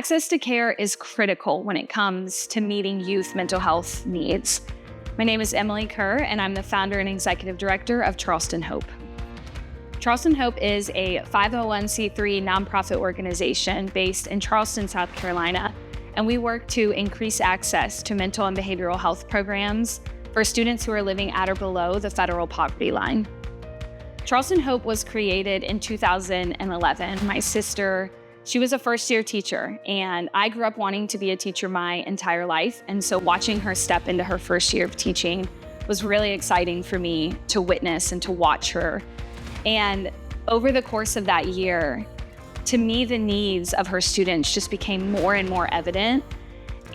Access to care is critical when it comes to meeting youth mental health needs. My name is Emily Kerr, and I'm the founder and executive director of Charleston Hope. Charleston Hope is a 501c3 nonprofit organization based in Charleston, South Carolina, and we work to increase access to mental and behavioral health programs for students who are living at or below the federal poverty line. Charleston Hope was created in 2011. My sister, she was a first-year teacher, and I grew up wanting to be a teacher my entire life, and so watching her step into her first year of teaching was really exciting for me to witness and to watch her. And over the course of that year, to me, the needs of her students just became more and more evident,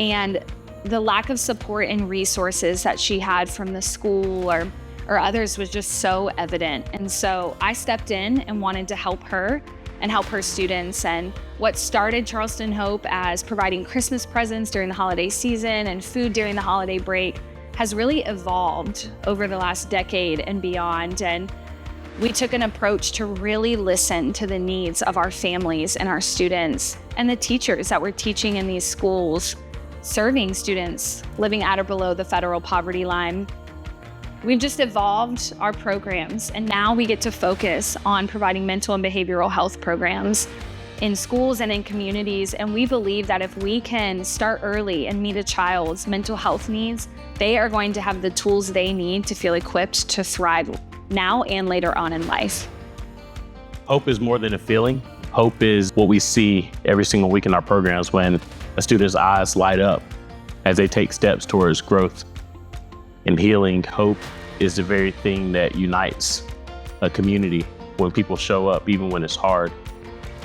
and the lack of support and resources that she had from the school or others was just so evident. And so I stepped in and wanted to help her and help her students. And what started Charleston Hope as providing Christmas presents during the holiday season and food during the holiday break has really evolved over the last decade and beyond. And we took an approach to really listen to the needs of our families and our students and the teachers that were teaching in these schools, serving students living at or below the federal poverty line. We've just evolved our programs, and now we get to focus on providing mental and behavioral health programs in schools and in communities. And we believe that if we can start early and meet a child's mental health needs, they are going to have the tools they need to feel equipped to thrive now and later on in life. Hope is more than a feeling. Hope is what we see every single week in our programs when a student's eyes light up as they take steps towards growth and healing. Hope is the very thing that unites a community when people show up, even when it's hard.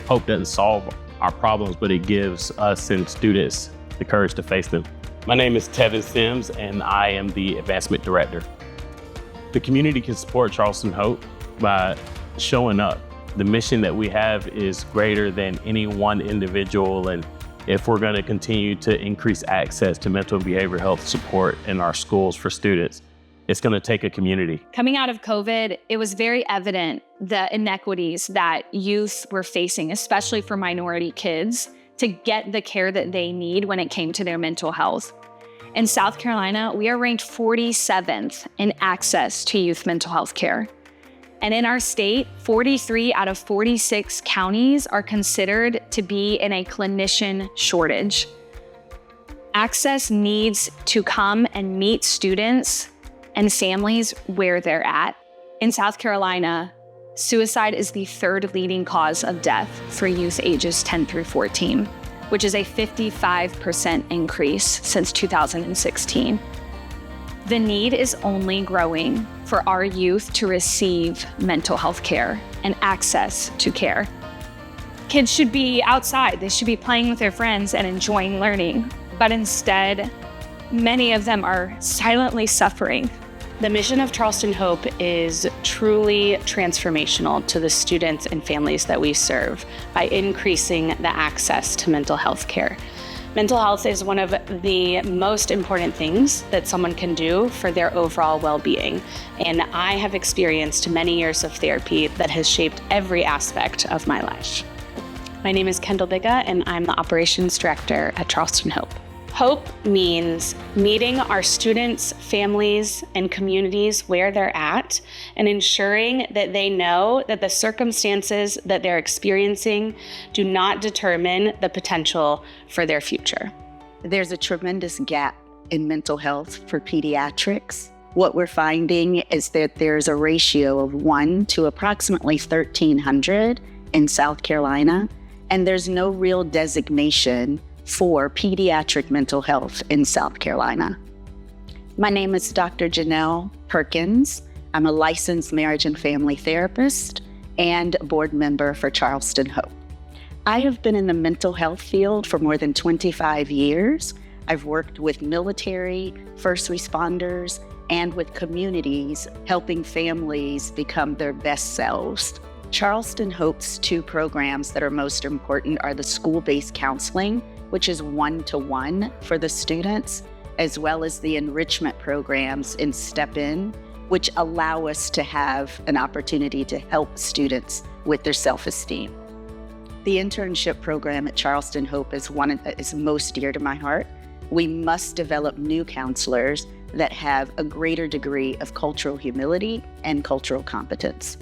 Hope doesn't solve our problems, but it gives us and students the courage to face them. My name is Tevin Sims, and I am the Advancement Director. The community can support Charleston Hope by showing up. The mission that we have is greater than any one individual, and if we're going to continue to increase access to mental and behavioral health support in our schools for students, it's going to take a community. Coming out of COVID, it was very evident the inequities that youth were facing, especially for minority kids, to get the care that they need when it came to their mental health. In South Carolina, we are ranked 47th in access to youth mental health care. And in our state, 43 out of 46 counties are considered to be in a clinician shortage. Access needs to come and meet students and families where they're at. In South Carolina, suicide is the third leading cause of death for youth ages 10 through 14, which is a 55% increase since 2016. The need is only growing for our youth to receive mental health care and access to care. Kids should be outside, they should be playing with their friends and enjoying learning, but instead, many of them are silently suffering. The mission of Charleston Hope is truly transformational to the students and families that we serve by increasing the access to mental health care. Mental health is one of the most important things that someone can do for their overall well-being. And I have experienced many years of therapy that has shaped every aspect of my life. My name is Kendall Biga, and I'm the operations director at Charleston Hope. Hope means meeting our students, families, and communities where they're at and ensuring that they know that the circumstances that they're experiencing do not determine the potential for their future. There's a tremendous gap in mental health for pediatrics. What we're finding is that there's a ratio of 1 to approximately 1,300 in South Carolina, and there's no real designation for pediatric mental health in South Carolina. My name is Dr. Janelle Perkins. I'm a licensed marriage and family therapist and board member for Charleston Hope. I have been in the mental health field for more than 25 years. I've worked with military, first responders, and with communities, helping families become their best selves. Charleston Hope's two programs that are most important are the school-based counseling, which is 1-to-1 for the students, as well as the enrichment programs in Step In, which allow us to have an opportunity to help students with their self-esteem. The internship program at Charleston Hope is one that is most dear to my heart. We must develop new counselors that have a greater degree of cultural humility and cultural competence.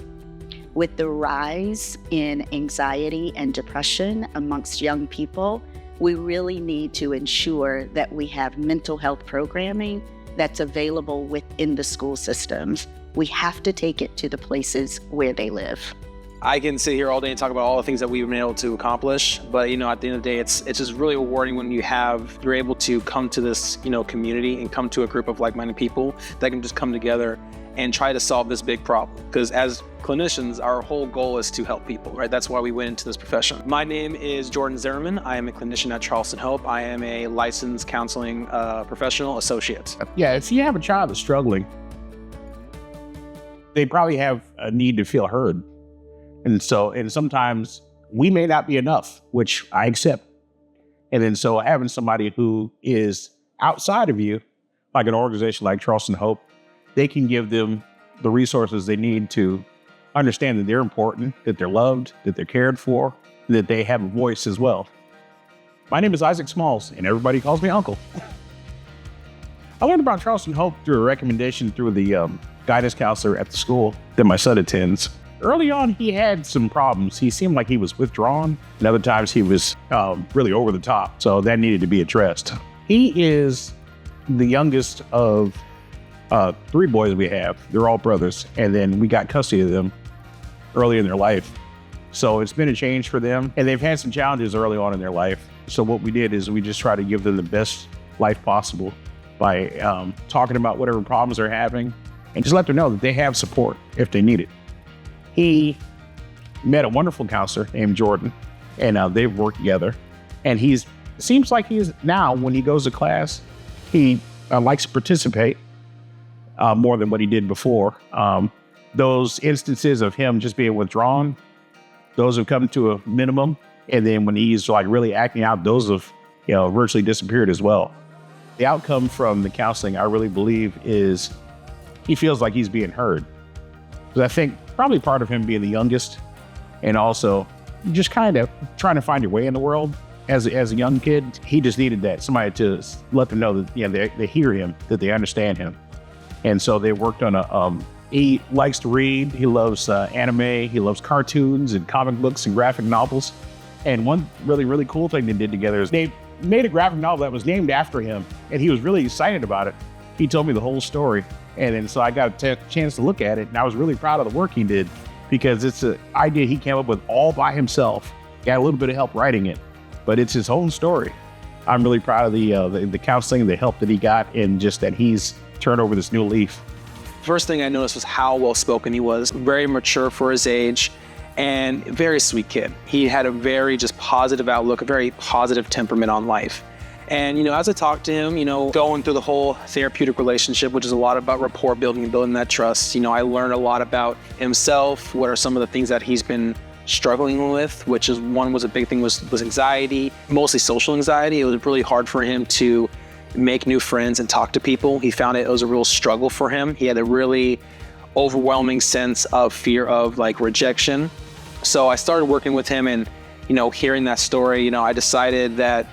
With the rise in anxiety and depression amongst young people, we really need to ensure that we have mental health programming that's available within the school systems. We have to take it to the places where they live. I can sit here all day and talk about all the things that we've been able to accomplish, but at the end of the day, it's just really rewarding when you're able to come to this, community and come to a group of like-minded people that can just come together and try to solve this big problem. Because as clinicians, our whole goal is to help people, right? That's why we went into this profession. My name is Jordan Zimmerman. I am a clinician at Charleston Hope. I am a licensed counseling professional associate. Yeah, if you have a child that's struggling, they probably have a need to feel heard. And sometimes we may not be enough, which I accept. And then so having somebody who is outside of you, like an organization like Charleston Hope, they can give them the resources they need to understand that they're important, that they're loved, that they're cared for, that they have a voice as well. My name is Isaac Smalls, and everybody calls me Uncle. I learned about Charleston Hope through a recommendation through the guidance counselor at the school that my son attends. Early on, he had some problems. He seemed like he was withdrawn, and other times he was really over the top, so that needed to be addressed. He is the youngest of 3 boys we have. They're all brothers, and then we got custody of them early in their life. So it's been a change for them, and they've had some challenges early on in their life. So what we did is we just try to give them the best life possible by talking about whatever problems they're having, and just let them know that they have support if they need it. He met a wonderful counselor named Jordan, and they've worked together. And seems like he's now, when he goes to class, he likes to participate more than what he did before. Those instances of him just being withdrawn, those have come to a minimum. And then when he's like really acting out, those have virtually disappeared as well. The outcome from the counseling, I really believe, is he feels like he's being heard. Because I think probably part of him being the youngest, and also just kind of trying to find your way in the world as a young kid, he just needed that, somebody to let them know that they hear him, that they understand him. And so they worked on he likes to read, he loves anime, he loves cartoons and comic books and graphic novels. And one really, really cool thing they did together is they made a graphic novel that was named after him, and he was really excited about it. He told me the whole story. And then so I got a chance to look at it, and I was really proud of the work he did, because it's an idea he came up with all by himself. Got a little bit of help writing it, but it's his own story. I'm really proud of the counseling, the help that he got, and just that he's turned over this new leaf. First thing I noticed was how well-spoken he was, very mature for his age, and very sweet kid. He had a very just positive outlook, a very positive temperament on life. And, as I talked to him, going through the whole therapeutic relationship, which is a lot about rapport building and building that trust, I learned a lot about himself. What are some of the things that he's been struggling with, which is one was a big thing was anxiety, mostly social anxiety. It was really hard for him to make new friends and talk to people. He found it was a real struggle for him. He had a really overwhelming sense of fear of rejection. So I started working with him, and, hearing that story, I decided that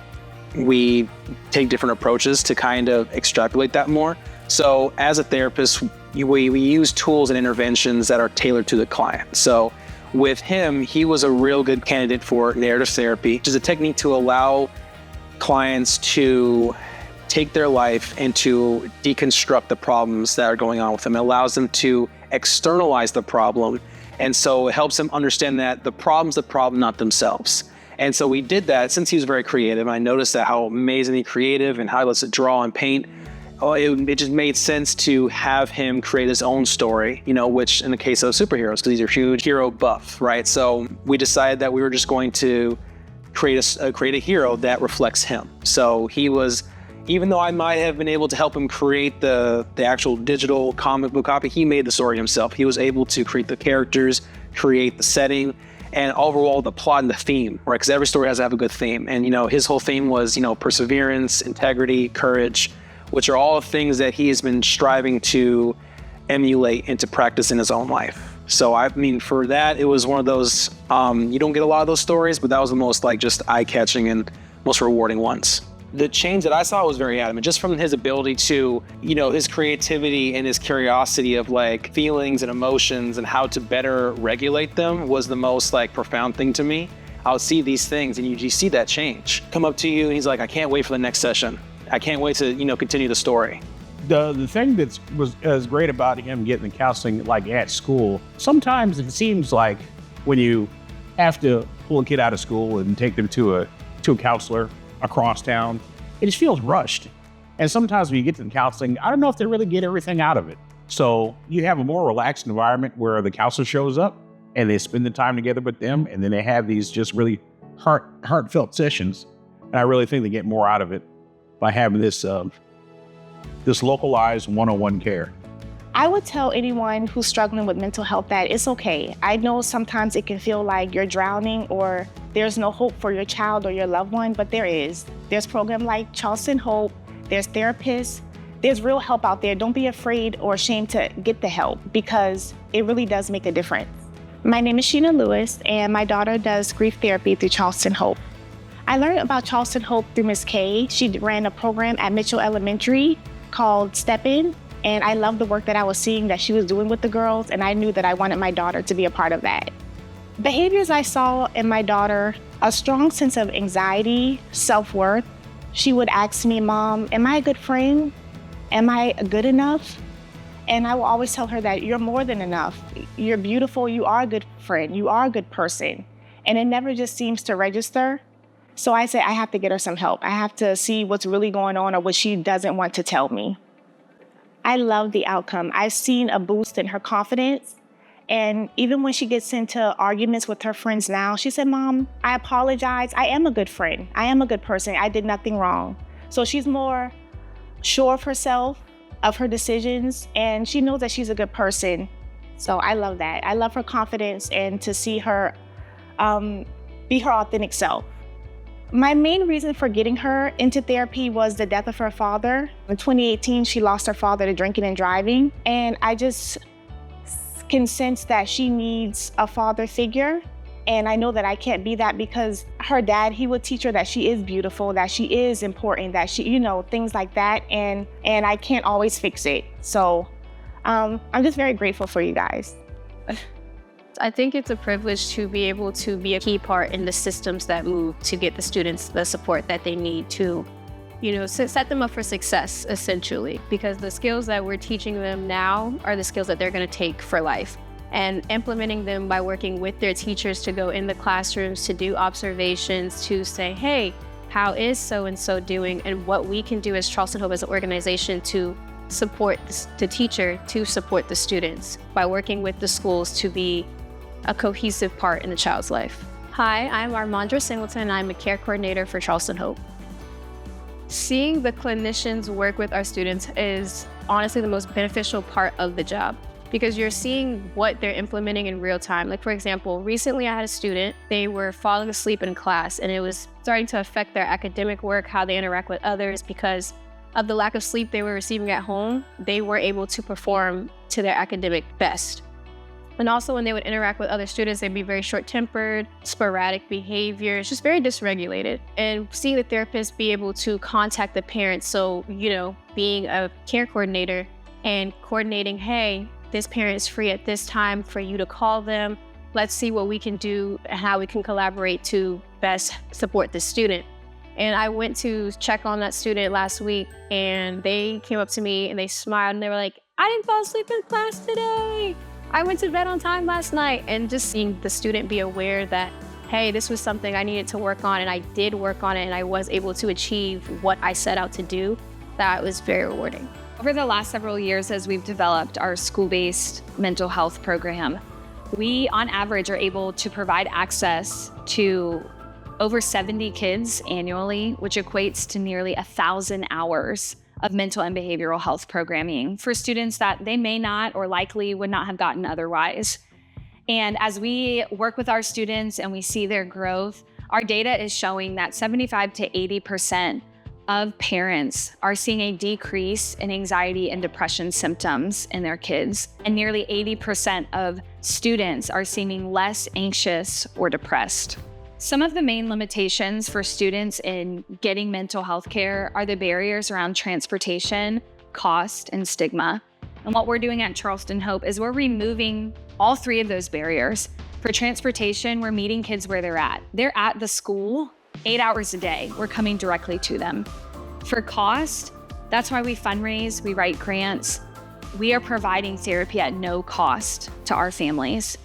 we take different approaches to kind of extrapolate that more. So as a therapist, we use tools and interventions that are tailored to the client. So with him, he was a real good candidate for narrative therapy, which is a technique to allow clients to take their life and to deconstruct the problems that are going on with them. It allows them to externalize the problem. And so it helps them understand that the problem's the problem, not themselves. And so we did that since he was very creative. I noticed that how amazingly creative and how he loves to draw and paint. It just made sense to have him create his own story, which in the case of superheroes, because he's a huge hero buff, right? So we decided that we were just going to create a hero that reflects him. So he was, even though I might have been able to help him create the actual digital comic book copy, he made the story himself. He was able to create the characters, create the setting, and overall the plot and the theme, right? Because every story has to have a good theme. And, his whole theme was, perseverance, integrity, courage, which are all things that he has been striving to emulate and to practice in his own life. So I mean, for that, it was one of those, you don't get a lot of those stories, but that was the most like just eye-catching and most rewarding ones. The change that I saw was very adamant, just from his ability to, his creativity and his curiosity of like feelings and emotions and how to better regulate them was the most like profound thing to me. I'll see these things and you see that change come up to you and he's like, I can't wait for the next session. I can't wait to, continue the story. The thing that was great about him getting the counseling like at school, sometimes it seems like when you have to pull a kid out of school and take them to a counselor across town, it just feels rushed. And sometimes when you get to the counseling, I don't know if they really get everything out of it. So you have a more relaxed environment where the counselor shows up and they spend the time together with them, and then they have these just really heartfelt sessions. And I really think they get more out of it by having this localized one-on-one care. I would tell anyone who's struggling with mental health that it's okay. I know sometimes it can feel like you're drowning or there's no hope for your child or your loved one, but there is. There's programs like Charleston Hope, there's therapists, there's real help out there. Don't be afraid or ashamed to get the help because it really does make a difference. My name is Sheena Lewis and my daughter does grief therapy through Charleston Hope. I learned about Charleston Hope through Ms. Kay. She ran a program at Mitchell Elementary called Step In. And I loved the work that I was seeing that she was doing with the girls, and I knew that I wanted my daughter to be a part of that. Behaviors I saw in my daughter, a strong sense of anxiety, self-worth. She would ask me, Mom, am I a good friend? Am I good enough? And I will always tell her that you're more than enough. You're beautiful, you are a good friend, you are a good person. And it never just seems to register. So I say I have to get her some help. I have to see what's really going on or what she doesn't want to tell me. I love the outcome. I've seen a boost in her confidence. And even when she gets into arguments with her friends now, she said, Mom, I apologize. I am a good friend. I am a good person. I did nothing wrong. So she's more sure of herself, of her decisions, and she knows that she's a good person. So I love that. I love her confidence and to see her be her authentic self. My main reason for getting her into therapy was the death of her father. In 2018, she lost her father to drinking and driving. And I just can sense that she needs a father figure. And I know that I can't be that because her dad, he would teach her that she is beautiful, that she is important, that she, things like that. And I can't always fix it. So I'm just very grateful for you guys. I think it's a privilege to be able to be a key part in the systems that move to get the students the support that they need to, set them up for success, essentially, because the skills that we're teaching them now are the skills that they're going to take for life. And implementing them by working with their teachers to go in the classrooms, to do observations, to say, hey, how is so-and-so doing, and what we can do as Charleston Hope as an organization to support the teacher, to support the students by working with the schools to be a cohesive part in the child's life. Hi, I'm Armandra Singleton, and I'm a care coordinator for Charleston Hope. Seeing the clinicians work with our students is honestly the most beneficial part of the job because you're seeing what they're implementing in real time. Like, for example, recently I had a student, they were falling asleep in class and it was starting to affect their academic work, how they interact with others because of the lack of sleep they were receiving at home. They were able to perform to their academic best. And also when they would interact with other students, they'd be very short-tempered, sporadic behaviors, just very dysregulated. And seeing the therapist be able to contact the parents, so, being a care coordinator and coordinating, hey, this parent is free at this time for you to call them. Let's see what we can do and how we can collaborate to best support the student. And I went to check on that student last week and they came up to me and they smiled and they were like, I didn't fall asleep in class today. I went to bed on time last night. And just seeing the student be aware that, hey, this was something I needed to work on and I did work on it and I was able to achieve what I set out to do, that was very rewarding. Over the last several years, as we've developed our school-based mental health program, we on average are able to provide access to over 70 kids annually, which equates to nearly 1,000 hours of mental and behavioral health programming for students that they may not or likely would not have gotten otherwise. And as we work with our students and we see their growth, our data is showing that 75 to 80% of parents are seeing a decrease in anxiety and depression symptoms in their kids. And nearly 80% of students are seeming less anxious or depressed. Some of the main limitations for students in getting mental health care are the barriers around transportation, cost, and stigma. And what we're doing at Charleston Hope is we're removing all three of those barriers. For transportation, we're meeting kids where they're at. They're at the school 8 hours a day. We're coming directly to them. For cost, that's why we fundraise, we write grants. We are providing therapy at no cost to our families.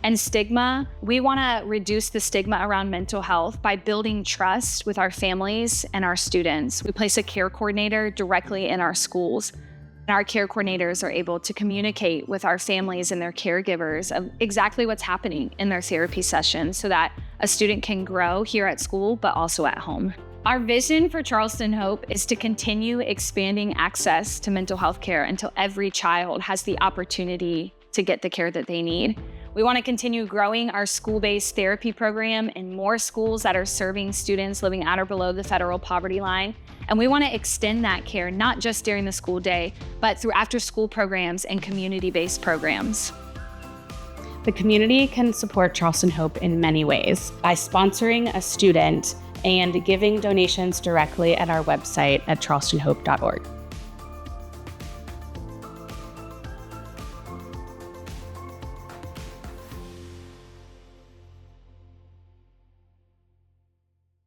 And stigma, we want to reduce the stigma around mental health by building trust with our families and our students. We place a care coordinator directly in our schools. And our care coordinators are able to communicate with our families and their caregivers of exactly what's happening in their therapy sessions so that a student can grow here at school, but also at home. Our vision for Charleston Hope is to continue expanding access to mental health care until every child has the opportunity to get the care that they need. We want to continue growing our school-based therapy program in more schools that are serving students living at or below the federal poverty line. And we want to extend that care not just during the school day, but through after-school programs and community-based programs. The community can support Charleston Hope in many ways by sponsoring a student and giving donations directly at our website at charlestonhope.org.